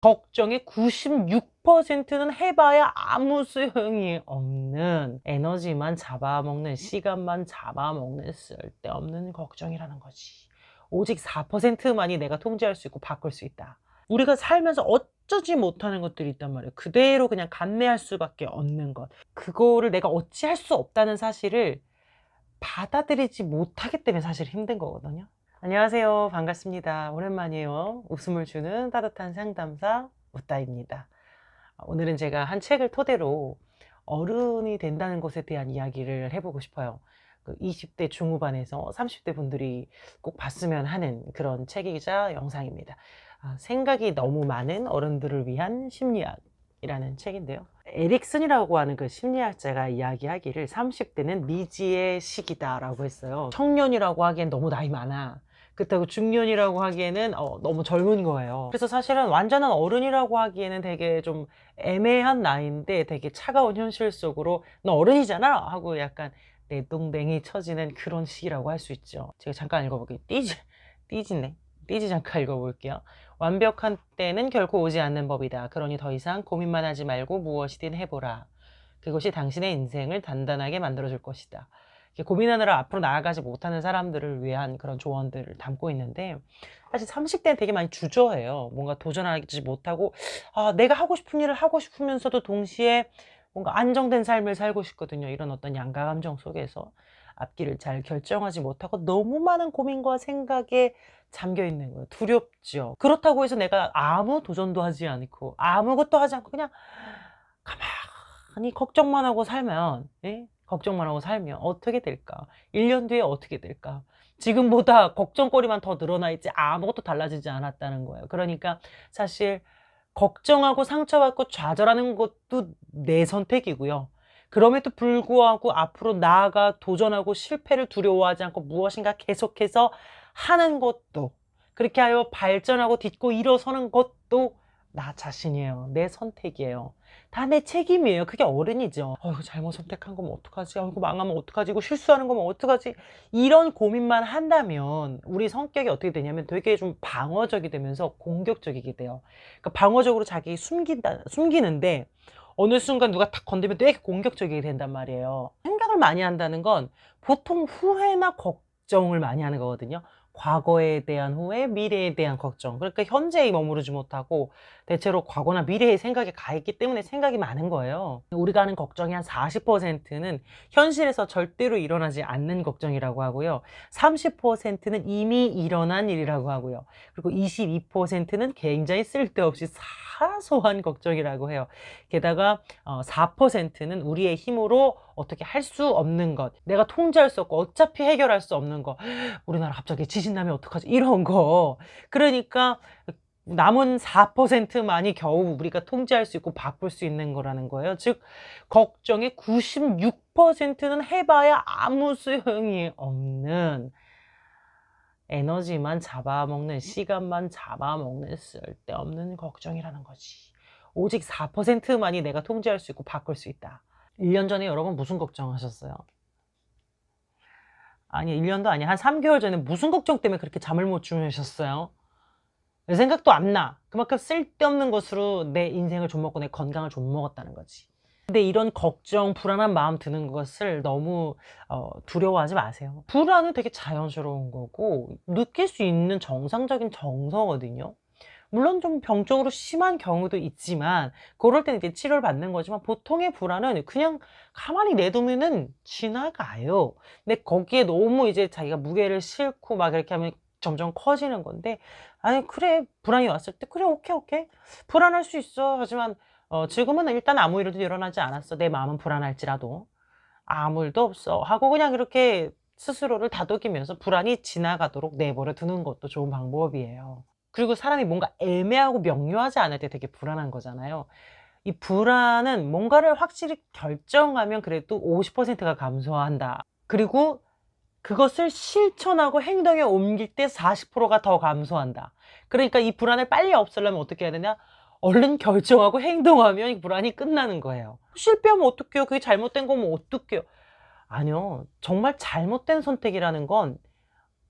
걱정의 96%는 해봐야 아무 소용이 없는, 에너지만 잡아먹는, 시간만 잡아먹는 쓸데없는 걱정이라는 거지. 오직 4%만이 내가 통제할 수 있고 바꿀 수 있다. 우리가 살면서 어쩌지 못하는 것들이 있단 말이에요. 그대로 그냥 감내할 수밖에 없는 것. 그거를 내가 어찌할 수 없다는 사실을 받아들이지 못하기 때문에 사실 힘든 거거든요. 안녕하세요. 반갑습니다. 오랜만이에요. 웃음을 주는 따뜻한 상담사 웃다입니다. 오늘은 제가 한 책을 토대로 어른이 된다는 것에 대한 이야기를 해보고 싶어요. 20대 중후반에서 30대 분들이 꼭 봤으면 하는 그런 책이자 영상입니다. 생각이 너무 많은 어른들을 위한 심리학이라는 책인데요. 에릭슨이라고 하는 그 심리학자가 이야기하기를 30대는 미지의 시기다라고 했어요. 청년이라고 하기엔 너무 나이 많아. 그렇다고 중년이라고 하기에는 너무 젊은 거예요. 그래서 사실은 완전한 어른이라고 하기에는 되게 좀 애매한 나이인데 되게 차가운 현실 속으로 너 어른이잖아 하고 약간 내동댕이 쳐지는 그런 시기라고 할 수 있죠. 제가 잠깐 읽어볼게요. 띠지 잠깐 읽어볼게요. 완벽한 때는 결코 오지 않는 법이다. 그러니 더 이상 고민만 하지 말고 무엇이든 해보라. 그것이 당신의 인생을 단단하게 만들어줄 것이다. 고민하느라 앞으로 나아가지 못하는 사람들을 위한 그런 조언들을 담고 있는데, 사실 30대는 되게 많이 주저해요. 뭔가 도전하지 못하고, 내가 하고 싶은 일을 하고 싶으면서도 동시에 뭔가 안정된 삶을 살고 싶거든요. 이런 어떤 양가 감정 속에서 앞길을 잘 결정하지 못하고 너무 많은 고민과 생각에 잠겨 있는 거예요. 두렵죠. 그렇다고 해서 내가 아무 도전도 하지 않고 아무것도 하지 않고 그냥 가만히 걱정만 하고 살면, 예? 걱정만 하고 살면 어떻게 될까? 1년 뒤에 어떻게 될까? 지금보다 걱정거리만 더 늘어나 있지 아무것도 달라지지 않았다는 거예요. 그러니까 사실 걱정하고 상처받고 좌절하는 것도 내 선택이고요. 그럼에도 불구하고 앞으로 나아가 도전하고 실패를 두려워하지 않고 무엇인가 계속해서 하는 것도, 그렇게 하여 발전하고 딛고 일어서는 것도 나 자신이에요. 내 선택이에요. 다 내 책임이에요. 그게 어른이죠. 이거 잘못 선택한 거면 어떡하지? 이거 망하면 어떡하지? 이거 실수하는 거면 어떡하지? 이런 고민만 한다면 우리 성격이 어떻게 되냐면 되게 좀 방어적이 되면서 공격적이게 돼요. 그러니까 방어적으로 자기 숨기는데 어느 순간 누가 탁 건드리면 되게 공격적이게 된단 말이에요. 생각을 많이 한다는 건 보통 후회나 걱정을 많이 하는 거거든요. 과거에 대한 후회, 미래에 대한 걱정. 그러니까 현재에 머무르지 못하고 대체로 과거나 미래의 생각에 가 있기 때문에 생각이 많은 거예요. 우리가 하는 걱정이 한 40%는 현실에서 절대로 일어나지 않는 걱정이라고 하고요. 30%는 이미 일어난 일이라고 하고요. 그리고 22%는 굉장히 쓸데없이 사소한 걱정이라고 해요. 게다가 4%는 우리의 힘으로 어떻게 할 수 없는 것, 내가 통제할 수 없고 어차피 해결할 수 없는 거, 우리나라 갑자기 지진 나면 어떡하지? 이런 거. 그러니까 남은 4%만이 겨우 우리가 통제할 수 있고 바꿀 수 있는 거라는 거예요. 즉 걱정의 96%는 해봐야 아무 소용이 없는, 에너지만 잡아먹는, 시간만 잡아먹는 쓸데없는 걱정이라는 거지. 오직 4%만이 내가 통제할 수 있고 바꿀 수 있다. 1년 전에 여러분 무슨 걱정하셨어요? 아니 1년도 아니 한 3개월 전에 무슨 걱정 때문에 그렇게 잠을 못 주무셨어요? 내 생각도 안 나. 그만큼 쓸데없는 것으로 내 인생을 좀 먹고 내 건강을 좀 먹었다는 거지. 근데 이런 걱정, 불안한 마음 드는 것을 너무 두려워하지 마세요. 불안은 되게 자연스러운 거고 느낄 수 있는 정상적인 정서거든요. 물론 좀 병적으로 심한 경우도 있지만 그럴 때는 이제 치료를 받는 거지만 보통의 불안은 그냥 가만히 내두면은 지나가요. 근데 거기에 너무 이제 자기가 무게를 싣고 막 이렇게 하면 점점 커지는 건데, 아니 그래 불안이 왔을 때 그래 오케이 불안할 수 있어. 하지만 지금은 일단 아무 일도 일어나지 않았어. 내 마음은 불안할지라도 아무 일도 없어 하고 그냥 이렇게 스스로를 다독이면서 불안이 지나가도록 내버려 두는 것도 좋은 방법이에요. 그리고 사람이 뭔가 애매하고 명료하지 않을 때 되게 불안한 거잖아요. 이 불안은 뭔가를 확실히 결정하면 그래도 50%가 감소한다. 그리고 그것을 실천하고 행동에 옮길 때 40%가 더 감소한다. 그러니까 이 불안을 빨리 없애려면 어떻게 해야 되냐? 얼른 결정하고 행동하면 이 불안이 끝나는 거예요. 실패하면 어떡해요? 그게 잘못된 거면 어떡해요? 아니요. 정말 잘못된 선택이라는 건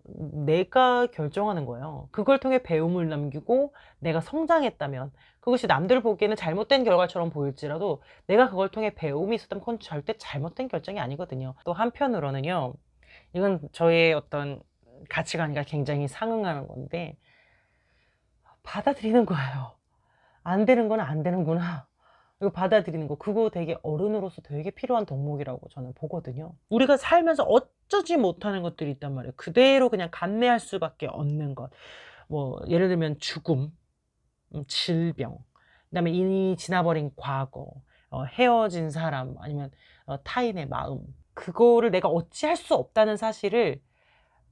내가 결정하는 거예요. 그걸 통해 배움을 남기고 내가 성장했다면 그것이 남들 보기에는 잘못된 결과처럼 보일지라도 내가 그걸 통해 배움이 있었다면 그건 절대 잘못된 결정이 아니거든요. 또 한편으로는요, 이건 저의 어떤 가치관과 굉장히 상응하는 건데, 받아들이는 거예요. 안 되는 건 안 되는구나. 이거 받아들이는 거. 그거 되게 어른으로서 되게 필요한 덕목이라고 저는 보거든요. 우리가 살면서 어쩌지 못하는 것들이 있단 말이에요. 그대로 그냥 감내할 수밖에 없는 것. 뭐 예를 들면 죽음, 질병, 그다음에 이미 지나버린 과거, 헤어진 사람, 아니면 타인의 마음. 그거를 내가 어찌할 수 없다는 사실을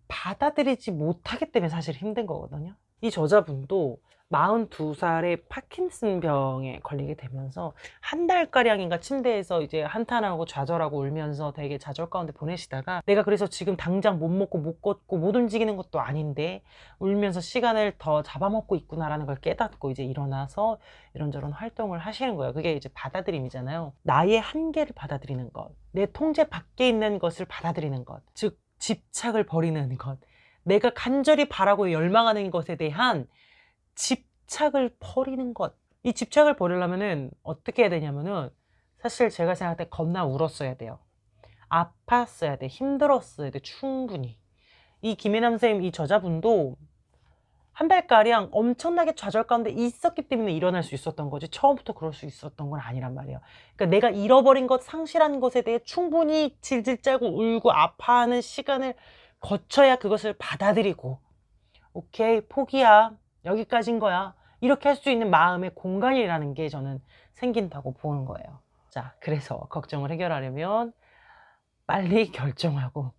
받아들이지 못하기 때문에 사실 힘든 거거든요. 이 저자분도 42살에 파킨슨 병에 걸리게 되면서 한 달가량인가 침대에서 이제 한탄하고 좌절하고 울면서 되게 좌절 가운데 보내시다가, 내가 그래서 지금 당장 못 먹고 못 걷고 못 움직이는 것도 아닌데 울면서 시간을 더 잡아먹고 있구나라는 걸 깨닫고 이제 일어나서 이런저런 활동을 하시는 거예요. 그게 이제 받아들임이잖아요. 나의 한계를 받아들이는 것, 내 통제 밖에 있는 것을 받아들이는 것, 즉 집착을 버리는 것, 내가 간절히 바라고 열망하는 것에 대한 집착을 버리는 것. 이 집착을 버리려면은 어떻게 해야 되냐면은, 사실 제가 생각할 때 겁나 울었어야 돼요. 아팠어야 돼. 힘들었어야 돼. 충분히. 이 김혜남 선생님, 이 저자분도 한 달가량 엄청나게 좌절 가운데 있었기 때문에 일어날 수 있었던 거지, 처음부터 그럴 수 있었던 건 아니란 말이에요. 그러니까 내가 잃어버린 것, 상실한 것에 대해 충분히 질질 짜고 울고 아파하는 시간을 거쳐야 그것을 받아들이고, 오케이, 포기야, 여기까지인 거야, 이렇게 할 수 있는 마음의 공간이라는 게 저는 생긴다고 보는 거예요. 자, 그래서 걱정을 해결하려면 빨리 결정하고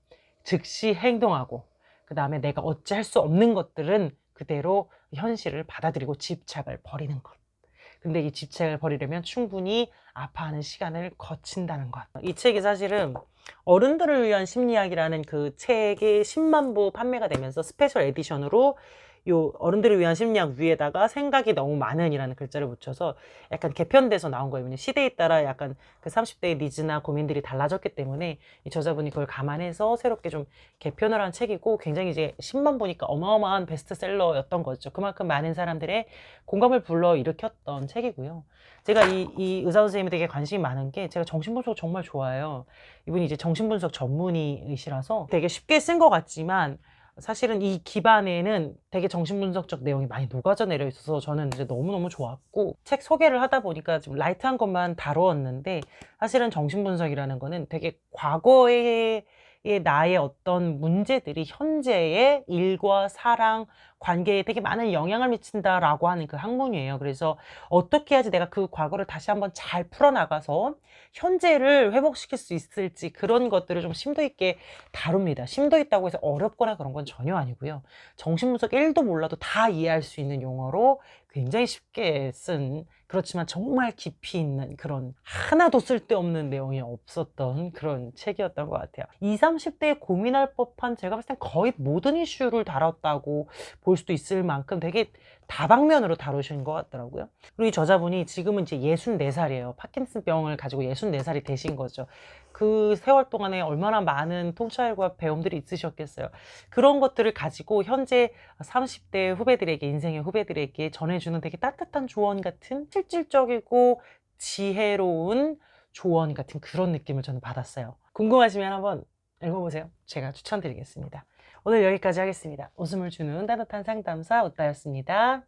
즉시 행동하고, 그 다음에 내가 어찌할 수 없는 것들은 그대로 현실을 받아들이고 집착을 버리는 것. 근데 이 집착을 버리려면 충분히 아파하는 시간을 거친다는 것. 이 책이 사실은 어른들을 위한 심리학이라는 그 책이 10만 부 판매가 되면서 스페셜 에디션으로 요 어른들을 위한 심리학 위에다가 생각이 너무 많은 이라는 글자를 붙여서 약간 개편돼서 나온 거예요. 왜냐면 시대에 따라 약간 그 30대의 니즈나 고민들이 달라졌기 때문에 이 저자분이 그걸 감안해서 새롭게 좀 개편을 한 책이고, 굉장히 이제 10만 부니까 어마어마한 베스트셀러였던 거죠. 그만큼 많은 사람들의 공감을 불러일으켰던 책이고요. 제가 이 의사 선생님이 되게 관심이 많은 게, 제가 정신분석 정말 좋아해요. 이분이 이제 정신분석 전문의이시라서 되게 쉽게 쓴 것 같지만 사실은 이 기반에는 되게 정신분석적 내용이 많이 녹아져 내려 있어서 저는 이제 너무너무 좋았고, 책 소개를 하다 보니까 좀 라이트한 것만 다루었는데, 사실은 정신분석이라는 거는 되게 과거의 나의 어떤 문제들이 현재의 일과 사랑, 관계에 되게 많은 영향을 미친다라고 하는 그 학문이에요. 그래서 어떻게 해야지 내가 그 과거를 다시 한번 잘 풀어나가서 현재를 회복시킬 수 있을지, 그런 것들을 좀 심도 있게 다룹니다. 심도 있다고 해서 어렵거나 그런 건 전혀 아니고요. 정신분석 1도 몰라도 다 이해할 수 있는 용어로 굉장히 쉽게 쓴, 그렇지만 정말 깊이 있는, 그런 하나도 쓸데없는 내용이 없었던 그런 책이었던 것 같아요. 20, 30대에 고민할 법한, 제가 봤을 땐 거의 모든 이슈를 다뤘다고 볼 수도 있을 만큼 되게 다방면으로 다루신 것 같더라고요. 그리고 이 저자분이 지금은 이제 64살이에요. 파킨슨병을 가지고 64살이 되신 거죠. 그 세월 동안에 얼마나 많은 통찰과 배움들이 있으셨겠어요. 그런 것들을 가지고 현재 30대 후배들에게, 인생의 후배들에게 전해주는 되게 따뜻한 조언 같은, 실질적이고 지혜로운 조언 같은 그런 느낌을 저는 받았어요. 궁금하시면 한번 읽어보세요. 제가 추천드리겠습니다. 오늘 여기까지 하겠습니다. 웃음을 주는 따뜻한 상담사, 웃다였습니다.